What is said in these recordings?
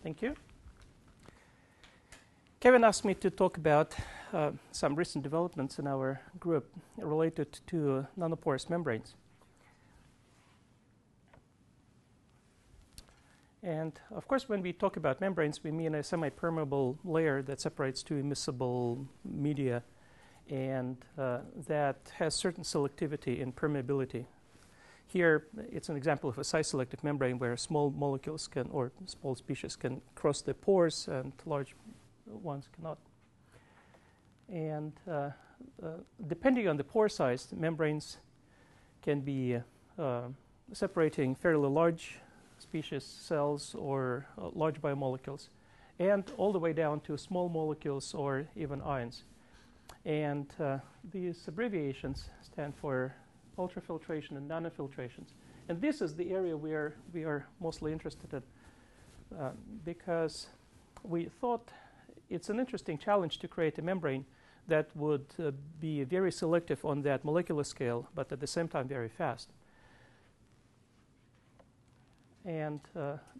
Thank you. Kevin asked me to talk about some recent developments in our group related to nanoporous membranes. And of course, when we talk about membranes, we mean a semi-permeable layer that separates two immiscible media and that has certain selectivity and permeability. Here, it's an example of a size-selective membrane where small molecules can, or small species can cross the pores and large ones cannot. And depending on the pore size, the membranes can be separating fairly large species cells or large biomolecules, and all the way down to small molecules or even ions. And these abbreviations stand for ultrafiltration and nanofiltrations. And this is the area where we are mostly interested in because we thought it's an interesting challenge to create a membrane that would be very selective on that molecular scale, but at the same time very fast. And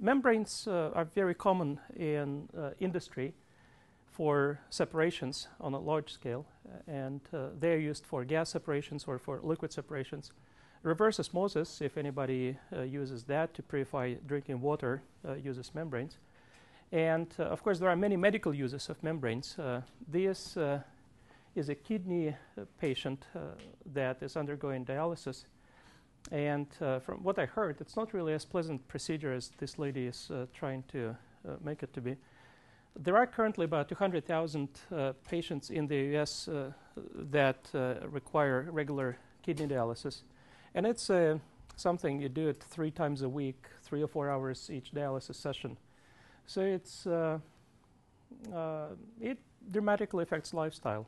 membranes are very common in industry for separations on a large scale, and they're used for gas separations or for liquid separations. Reverse osmosis, if anybody uses that to purify drinking water, uses membranes. And of course, there are many medical uses of membranes. This is a kidney patient that is undergoing dialysis. And from what I heard, it's not really as pleasant procedure as this lady is trying to make it to be. There are currently about 200,000 patients in the US that require regular kidney dialysis. And it's something you do it 3 times a week, 3 or 4 hours each dialysis session. So it's it dramatically affects lifestyle.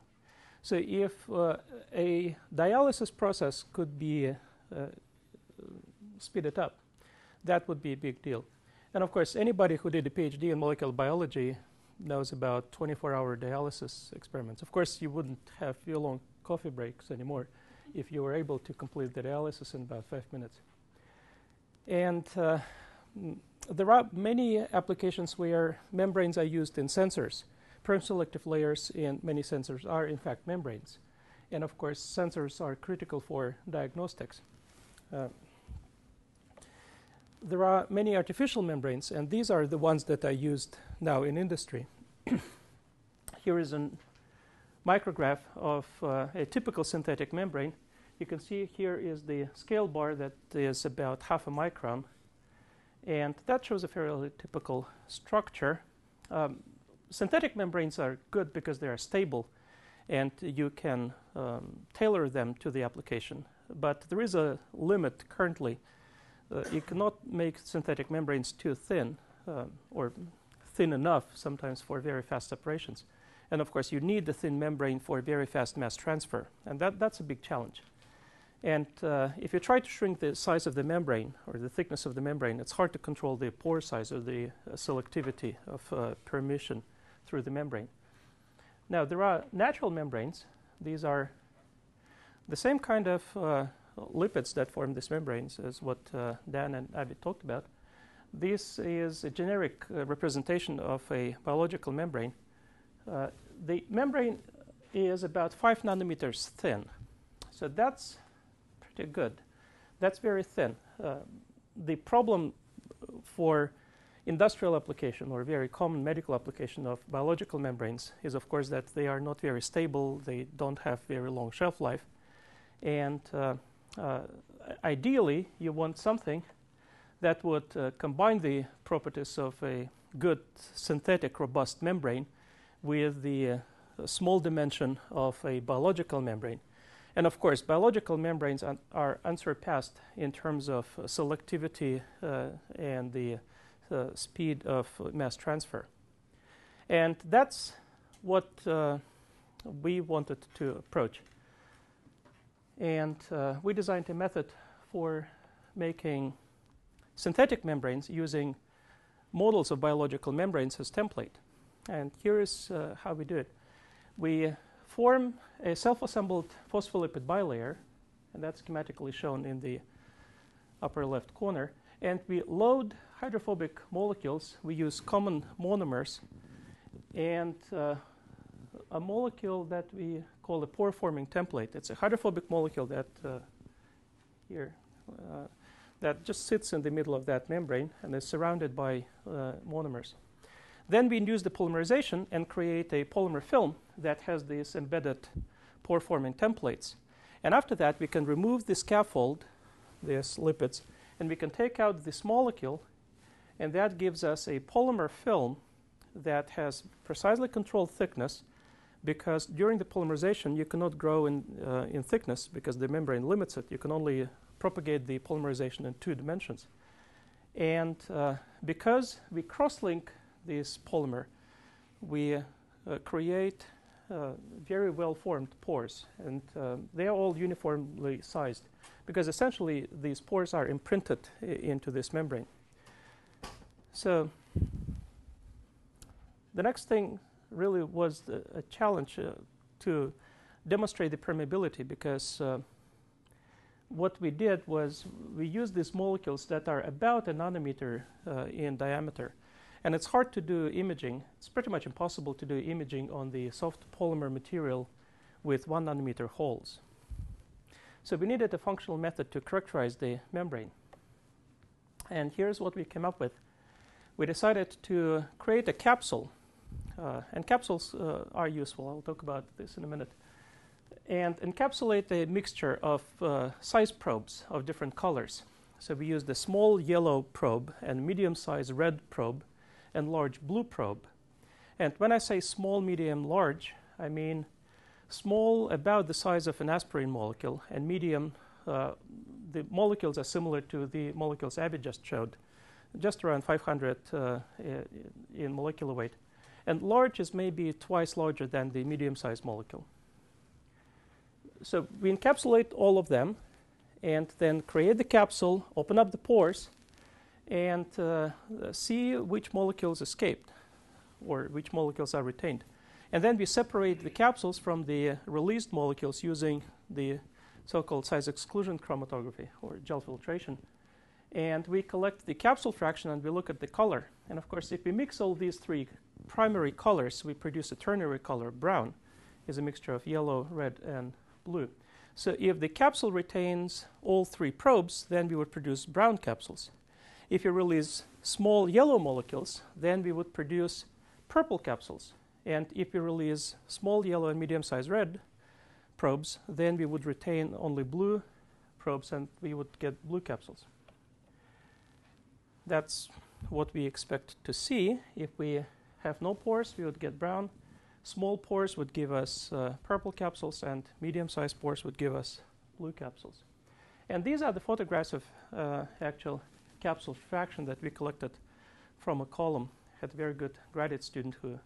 So if a dialysis process could be speeded up, that would be a big deal. And of course, anybody who did a PhD in molecular biology knows about 24-hour dialysis experiments. Of course, you wouldn't have your long coffee breaks anymore if you were able to complete the dialysis in about 5 minutes. And there are many applications where membranes are used in sensors. Perm-selective layers in many sensors are, in fact, membranes. And of course, sensors are critical for diagnostics. There are many artificial membranes, and these are the ones that are used now in industry. Here is a micrograph of a typical synthetic membrane. You can see here is the scale bar that is about 0.5 micron, and that shows a fairly typical structure. Synthetic membranes are good because they are stable, and you can tailor them to the application. But there is a limit currently. You cannot make synthetic membranes too thin or thin enough sometimes for very fast separations. And of course, you need the thin membrane for very fast mass transfer. And that's a big challenge. And if you try to shrink the size of the membrane or the thickness of the membrane, it's hard to control the pore size or the selectivity of permeation through the membrane. Now, there are natural membranes. These are the same kind of lipids that form these membranes as what Dan and Abby talked about. This is a generic representation of a biological membrane. The membrane is about 5 nanometers thin. So that's pretty good. That's very thin. The problem for industrial application or very common medical application of biological membranes is, of course, that they are not very stable. They don't have very long shelf life. And ideally, you want something that would combine the properties of a good synthetic robust membrane with the small dimension of a biological membrane. And of course, biological membranes are unsurpassed in terms of selectivity and the speed of mass transfer. And that's what we wanted to approach. And we designed a method for making synthetic membranes using models of biological membranes as template. And here is how we do it. We form a self-assembled phospholipid bilayer, and that's schematically shown in the upper left corner. And we load hydrophobic molecules. We use common monomers and a molecule that we call a pore-forming template. It's a hydrophobic molecule that that just sits in the middle of that membrane and is surrounded by monomers. Then we induce the polymerization and create a polymer film that has these embedded pore-forming templates. And after that, we can remove the scaffold, these lipids, and we can take out this molecule, and that gives us a polymer film that has precisely controlled thickness, because during the polymerization, you cannot grow in thickness because the membrane limits it. You can only propagate the polymerization in 2 dimensions. And because we cross-link this polymer, we create very well-formed pores, and they are all uniformly sized, because essentially these pores are imprinted into this membrane. So the next thing really was a challenge to demonstrate the permeability, because what we did was we used these molecules that are about a nanometer in diameter. And it's hard to do imaging. It's pretty much impossible to do imaging on the soft polymer material with 1 nanometer holes. So we needed a functional method to characterize the membrane. And here's what we came up with. We decided to create a capsule. And capsules are useful. I'll talk about this in a minute. And encapsulate a mixture of size probes of different colors. So we used a small yellow probe and medium-sized red probe and large blue probe. And when I say small, medium, large, I mean small about the size of an aspirin molecule, and medium, the molecules are similar to the molecules Abby just showed, just around 500 in molecular weight. And large is maybe twice larger than the medium-sized molecule. So we encapsulate all of them and then create the capsule, open up the pores, and see which molecules escaped or which molecules are retained. And then we separate the capsules from the released molecules using the so-called size exclusion chromatography or gel filtration. And we collect the capsule fraction and we look at the color. And of course, if we mix all these 3 primary colors, we produce a ternary color. Brown is a mixture of yellow, red, and blue. So if the capsule retains all 3 probes, then we would produce brown capsules. If you release small yellow molecules, then we would produce purple capsules. And if you release small yellow and medium-sized red probes, then we would retain only blue probes and we would get blue capsules. That's what we expect to see. If we have no pores, we would get brown. Small pores would give us purple capsules, and medium-sized pores would give us blue capsules. And these are the photographs of actual capsule fraction that we collected from a column. Had a very good graduate student who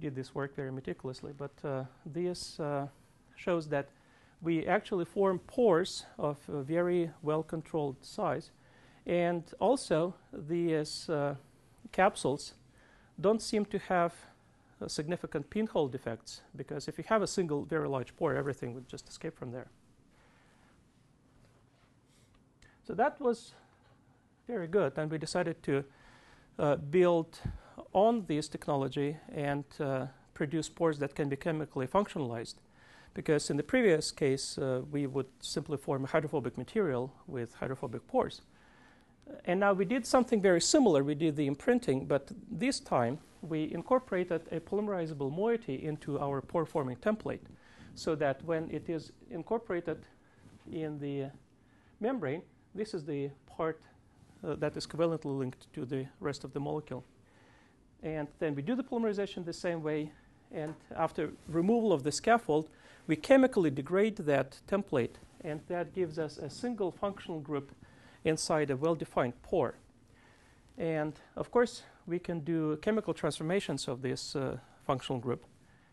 did this work very meticulously. But this shows that we actually form pores of a very well-controlled size. And also, these capsules don't seem to have significant pinhole defects, because if you have a single very large pore, everything would just escape from there. So that was very good, and we decided to build on this technology and produce pores that can be chemically functionalized, because in the previous case we would simply form a hydrophobic material with hydrophobic pores. And now we did something very similar. We did the imprinting, but this time we incorporated a polymerizable moiety into our pore-forming template, so that when it is incorporated in the membrane, this is the part that is covalently linked to the rest of the molecule. And then we do the polymerization the same way, and after removal of the scaffold, we chemically degrade that template, and that gives us a single functional group inside a well-defined pore. And of course, we can do chemical transformations of this functional group.